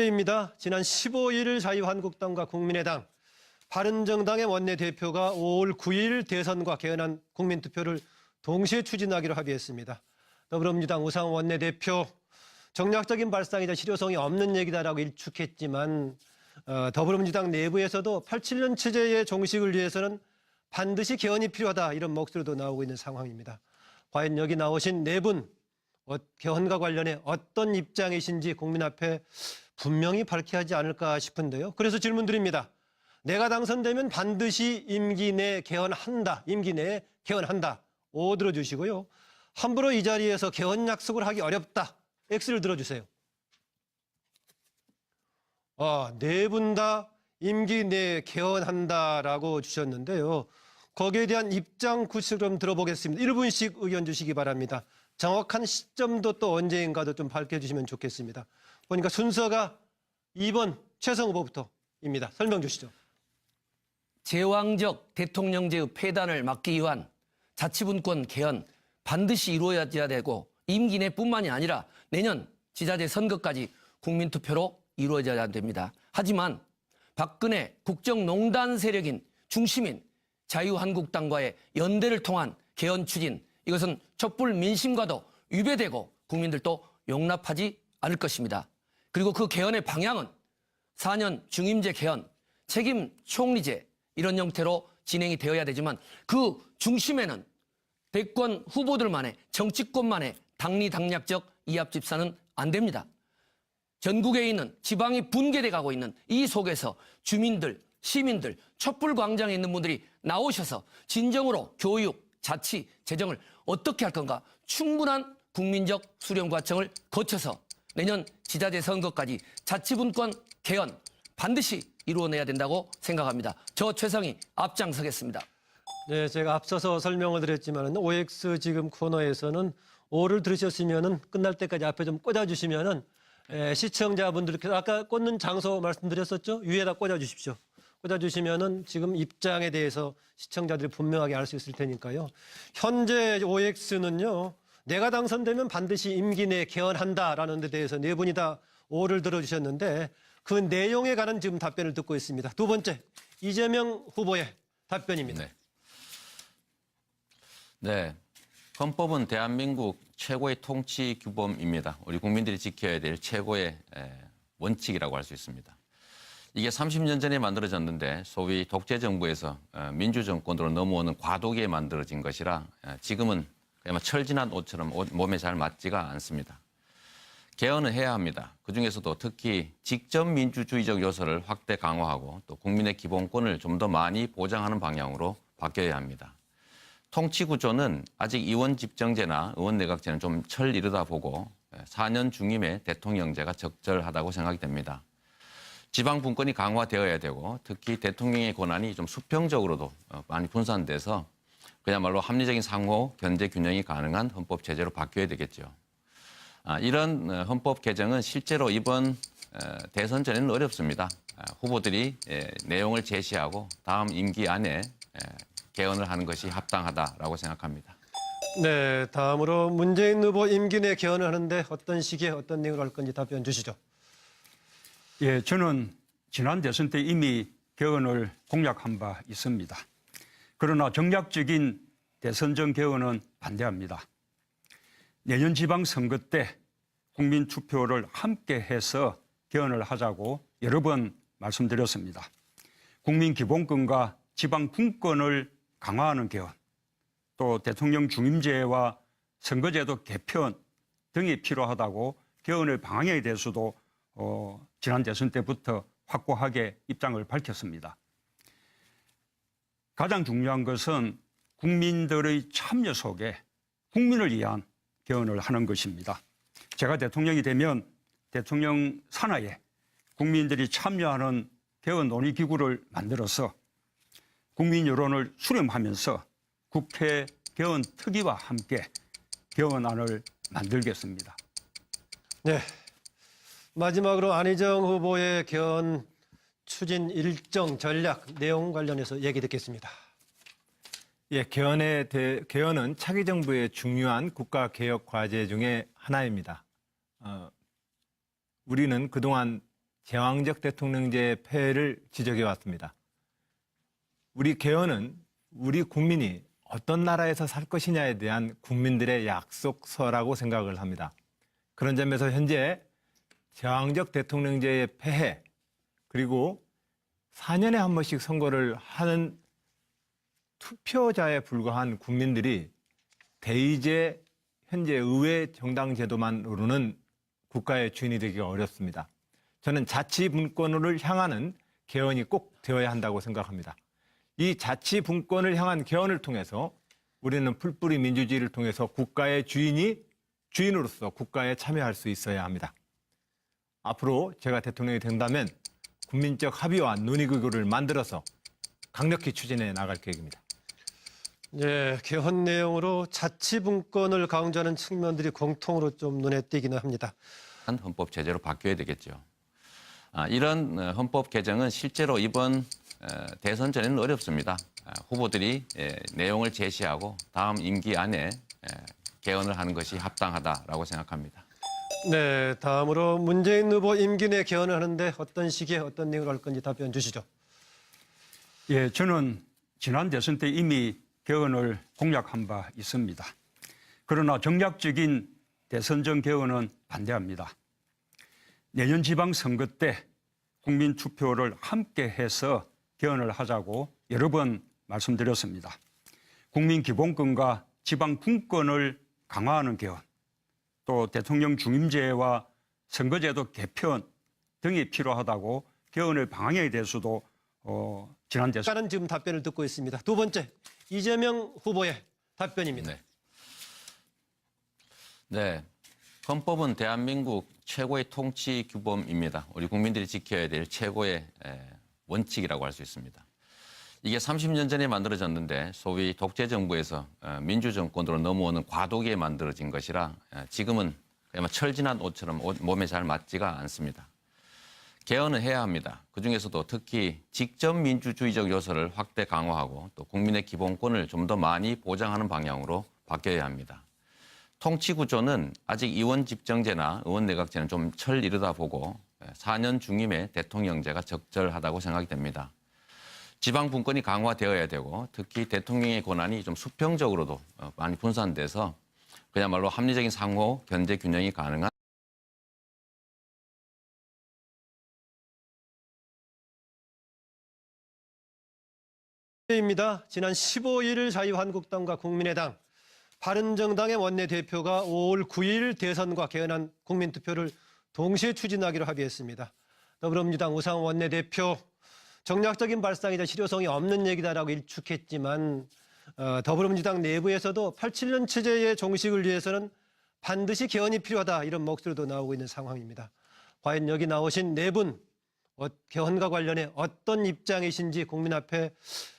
입니다. 지난 15일 자유한국당과 국민의당, 바른정당의 원내대표가 5월 9일 대선과 개헌안 국민투표를 동시에 추진하기로 합의했습니다. 더불어민주당 우상호 원내대표, 정략적인 발상이자 실효성이 없는 얘기다라고 일축했지만 더불어민주당 내부에서도 87년 체제의 종식을 위해서는 반드시 개헌이 필요하다, 이런 목소리도 나오고 있는 상황입니다. 과연 여기 나오신 네 분, 개헌과 관련해 어떤 입장이신지 국민 앞에 분명히 밝혀야 하지 않을까 싶은데요. 그래서 질문 드립니다. 내가 당선되면 반드시 임기 내에 개헌한다. 임기 내에 개헌한다. O 들어주시고요. 함부로 이 자리에서 개헌 약속을 하기 어렵다. X를 들어주세요. 네 분 다 임기 내에 개헌한다라고 주셨는데요. 거기에 대한 입장 구체를 좀 들어보겠습니다. 1분씩 의견 주시기 바랍니다. 정확한 시점도 또 언제인가도 좀 밝혀주시면 좋겠습니다. 보니까 순서가 2번 최성 후보부터입니다. 설명 주시죠. 제왕적 대통령제의 폐단을 막기 위한 자치분권 개헌 반드시 이루어야 되고 임기 내뿐만이 아니라 내년 지자체 선거까지 국민투표로 이루어져야 됩니다. 하지만 박근혜 국정농단 세력인 중심인 자유한국당과의 연대를 통한 개헌 추진, 이것은 촛불 민심과도 위배되고 국민들도 용납하지 않을 것입니다. 그리고 그 개헌의 방향은 4년 중임제 개헌, 책임 총리제 이런 형태로 진행이 되어야 되지만 그 중심에는 대권 후보들만의 정치권만의 당리당략적 이합집산은 안 됩니다. 전국에 있는 지방이 분개돼 가고 있는 이 속에서 주민들, 시민들, 촛불광장에 있는 분들이 나오셔서 진정으로 교육, 자치, 재정을 어떻게 할 건가 충분한 국민적 수렴 과정을 거쳐서 내년 지자체 선거까지 자치분권 개헌 반드시 이루어내야 된다고 생각합니다. 저 최성희 앞장서겠습니다. 네, 제가 앞서서 설명을 드렸지만 OX 지금 코너에서는 O를 들으셨으면 끝날 때까지 앞에 좀 꽂아주시면 시청자분들께서 아까 꽂는 장소 말씀드렸었죠? 위에다 꽂아주십시오. 꽂아주시면 지금 입장에 대해서 시청자들이 분명하게 알 수 있을 테니까요. 현재 OX는요. 내가 당선되면 반드시 임기 내에 개헌한다라는 데 대해서 네 분이 다 O를 들어주셨는데 그 내용에 관한 지금 답변을 듣고 있습니다. 두 번째, 이재명 후보의 답변입니다. 네. 헌법은 대한민국 최고의 통치 규범입니다. 우리 국민들이 지켜야 될 최고의 원칙이라고 할 수 있습니다. 이게 30년 전에 만들어졌는데 소위 독재 정부에서 민주정권으로 넘어오는 과도기에 만들어진 것이라 지금은 그냥 철진한 옷처럼 몸에 잘 맞지가 않습니다. 개헌을 해야 합니다. 그중에서도 특히 직접 민주주의적 요소를 확대 강화하고 또 국민의 기본권을 좀 더 많이 보장하는 방향으로 바뀌어야 합니다. 통치 구조는 아직 의원 집정제나 의원 내각제는 좀 철 이르다 보고 4년 중임의 대통령제가 적절하다고 생각이 됩니다. 지방 분권이 강화되어야 되고 특히 대통령의 권한이 좀 수평적으로도 많이 분산돼서 그야말로 합리적인 상호 견제 균형이 가능한 헌법 체제로 바뀌어야 되겠죠. 이런 헌법 개정은 실제로 이번 대선 전에는 어렵습니다. 후보들이 내용을 제시하고 다음 임기 안에 개헌을 하는 것이 합당하다라고 생각합니다. 네, 다음으로 문재인 후보 임기 내 개헌을 하는데 어떤 시기에 어떤 내용을 할 건지 답변 주시죠. 예, 저는 지난 대선 때 이미 개헌을 공약한 바 있습니다. 그러나 정략적인 대선 전 개헌은 반대합니다. 내년 지방선거 때 국민투표를 함께 해서 개헌을 하자고 여러 번 말씀드렸습니다. 국민기본권과 지방분권을 강화하는 개헌, 또 대통령 중임제와 선거제도 개편 등이 필요하다고 개헌의 방향에 대해서도 지난 대선 때부터 확고하게 입장을 밝혔습니다. 가장 중요한 것은 국민들의 참여 속에 국민을 위한 개헌을 하는 것입니다. 제가 대통령이 되면 대통령 산하에 국민들이 참여하는 개헌 논의기구를 만들어서 국민 여론을 수렴하면서 국회 개헌 특위와 함께 개헌안을 만들겠습니다. 네, 마지막으로 안희정 후보의 개헌 추진 일정, 전략, 내용 관련해서 얘기 듣겠습니다. 예, 개헌은 차기 정부의 중요한 국가 개혁 과제 중에 하나입니다. 우리는 그동안 제왕적 대통령제의 폐해를 지적해 왔습니다. 우리 개헌은 우리 국민이 어떤 나라에서 살 것이냐에 대한 국민들의 약속서라고 생각을 합니다. 그런 점에서 현재 제왕적 대통령제의 폐해, 그리고 4년에 한 번씩 선거를 하는 투표자에 불과한 국민들이 대의제 현재 의회 정당 제도만으로는 국가의 주인이 되기가 어렵습니다. 저는 자치분권을 향하는 개헌이 꼭 되어야 한다고 생각합니다. 이 자치분권을 향한 개헌을 통해서 우리는 풀뿌리 민주주의를 통해서 국가의 주인으로서 국가에 참여할 수 있어야 합니다. 앞으로 제가 대통령이 된다면 국민적 합의와 논의기구를 만들어서 강력히 추진해 나갈 계획입니다. 네, 개헌 내용으로 자치분권을 강조하는 측면들이 공통으로 좀 눈에 띄기는 합니다. 헌법 제재로 바뀌어야 되겠죠. 이런 헌법 개정은 실제로 이번 대선 전에는 어렵습니다. 후보들이 내용을 제시하고 다음 임기 안에 개헌을 하는 것이 합당하다라고 생각합니다. 네, 다음으로 문재인 후보 임기 내 개헌을 하는데 어떤 시기에 어떤 내용을 할 건지 답변 주시죠. 예, 저는 지난 대선 때 이미 개헌을 공약한 바 있습니다. 그러나 정략적인 대선 전 개헌은 반대합니다. 내년 지방선거 때 국민투표를 함께 해서 개헌을 하자고 여러 번 말씀드렸습니다. 국민기본권과 지방분권을 강화하는 개헌, 또 대통령 중임제와 선거제도 개편 등이 필요하다고 개헌의 방향에 대해서도 지난 대선 아까는 지금 답변을 듣고 있습니다. 두 번째, 이재명 후보의 답변입니다. 네. 헌법은 대한민국 최고의 통치 규범입니다. 우리 국민들이 지켜야 될 최고의 원칙이라고 할 수 있습니다. 이게 30년 전에 만들어졌는데 소위 독재 정부에서 민주정권으로 넘어오는 과도기에 만들어진 것이라 지금은 그야말로 철진한 옷처럼 몸에 잘 맞지가 않습니다. 개헌은 해야 합니다. 그중에서도 특히 직접 민주주의적 요소를 확대 강화하고 또 국민의 기본권을 좀 더 많이 보장하는 방향으로 바뀌어야 합니다. 통치 구조는 아직 의원 집정제나 의원 내각제는 좀 철 이르다 보고 4년 중임의 대통령제가 적절하다고 생각이 됩니다. 지방 분권이 강화되어야 되고 특히 대통령의 권한이 좀 수평적으로도 많이 분산돼서 그야말로 합리적인 상호 견제 균형이 가능한 입니다. 지난 15일 자유한국당과 국민의당, 바른정당의 원내대표가 5월 9일 대선과 개헌안 국민투표를 동시에 추진하기로 합의했습니다. 더불어민주당 우상호 원내대표, 정략적인 발상이자 실효성이 없는 얘기다라고 일축했지만 더불어민주당 내부에서도 87년 체제의 종식을 위해서는 반드시 개헌이 필요하다 이런 목소리도 나오고 있는 상황입니다. 과연 여기 나오신 네 분 개헌과 관련해 어떤 입장이신지 국민 앞에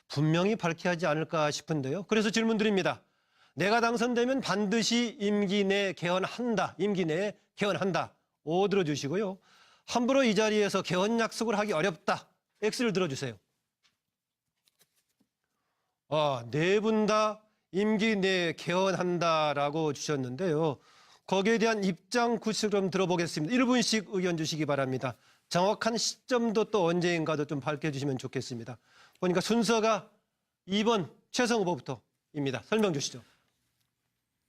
분명히 밝혀야 하지 않을까 싶은데요. 그래서 질문 드립니다. 내가 당선되면 반드시 임기 내에 개헌한다. 임기 내에 개헌한다. O 들어주시고요. 함부로 이 자리에서 개헌 약속을 하기 어렵다. X를 들어주세요. 네 분 다 임기 내에 개헌한다라고 주셨는데요. 거기에 대한 입장 구체를 좀 들어보겠습니다. 1분씩 의견 주시기 바랍니다. 정확한 시점도 또 언제인가도 좀 밝혀주시면 좋겠습니다. 보니까 순서가 2번 최성 후보부터입니다. 설명 주시죠.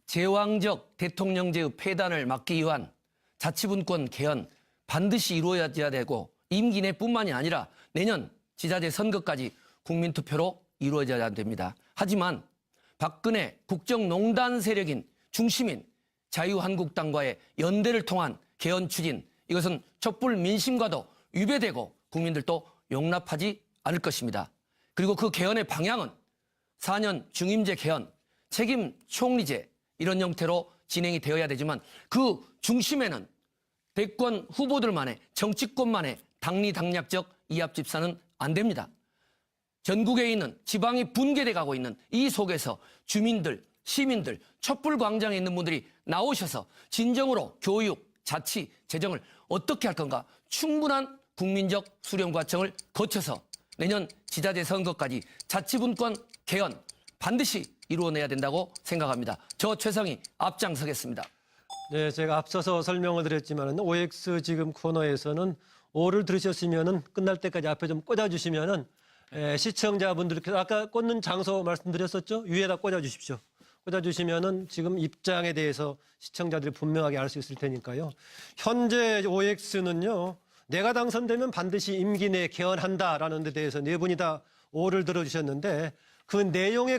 제왕적 대통령제의 폐단을 막기 위한 자치분권 개헌 반드시 이루어져야 되고 임기 내뿐만이 아니라 내년 지자체 선거까지 국민투표로 이루어져야 됩니다. 하지만 박근혜 국정농단 세력인 중심인 자유한국당과의 연대를 통한 개헌 추진, 이것은 촛불 민심과도 위배되고 국민들도 용납하지 않을 것입니다. 그리고 그 개헌의 방향은 4년 중임제 개헌, 책임 총리제 이런 형태로 진행이 되어야 되지만 그 중심에는 대권 후보들만의 정치권만의 당리당략적 이합집산은 안 됩니다. 전국에 있는 지방이 분개돼 가고 있는 이 속에서 주민들, 시민들, 촛불광장에 있는 분들이 나오셔서 진정으로 교육, 자치, 재정을 어떻게 할 건가 충분한 국민적 수렴 과정을 거쳐서 내년 지자체 선거까지 자치분권 개헌 반드시 이루어내야 된다고 생각합니다. 저 최성희 앞장서겠습니다. 네, 제가 앞서서 설명을 드렸지만 OX 지금 코너에서는 오를 들으셨으면은 끝날 때까지 앞에 좀 꽂아주시면은 시청자분들께서 아까 꽂는 장소 말씀드렸었죠? 위에다 꽂아주십시오. 꽂아주시면은 지금 입장에 대해서 시청자들이 분명하게 알 수 있을 테니까요. 현재 OX는요, 내가 당선되면 반드시 임기 내에 개헌한다라는 데 대해서 네 분이 다 오를 들어주셨는데 그 내용에